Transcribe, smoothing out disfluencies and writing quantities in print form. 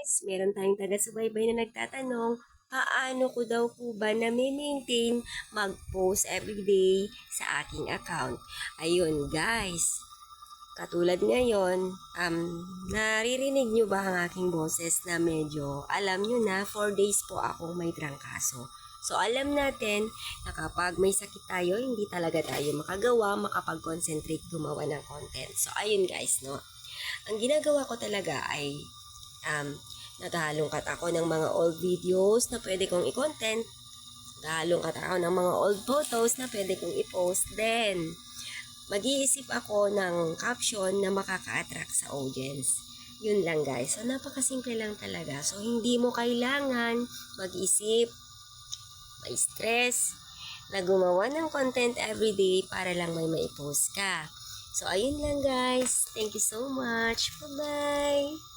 guys, meron tayong taga-subaybay na nagtatanong, paano ko daw po ba na-maintain mag-post everyday sa aking account? Ayun guys, katulad ngayon, naririnig nyo ba ang aking boses na medyo alam nyo na 4 days po akong may trangkaso. So alam natin na kapag may sakit tayo, hindi talaga tayo makapag-concentrate gumawa ng content. So ayun guys, no. Ang ginagawa ko talaga ay naghahalongkat ako ng mga old videos na pwede kong i-content. Naghahalongkat ako ng mga old photos na pwede kong i-post. Then, mag-iisip ako ng caption na makaka-attract sa audience. Yun lang guys. So, napakasimple lang talaga. So, hindi mo kailangan mag-isip, may stress, na gumawa ng content everyday para lang may maipost ka. So, ayun lang guys. Thank you so much. Bye-bye!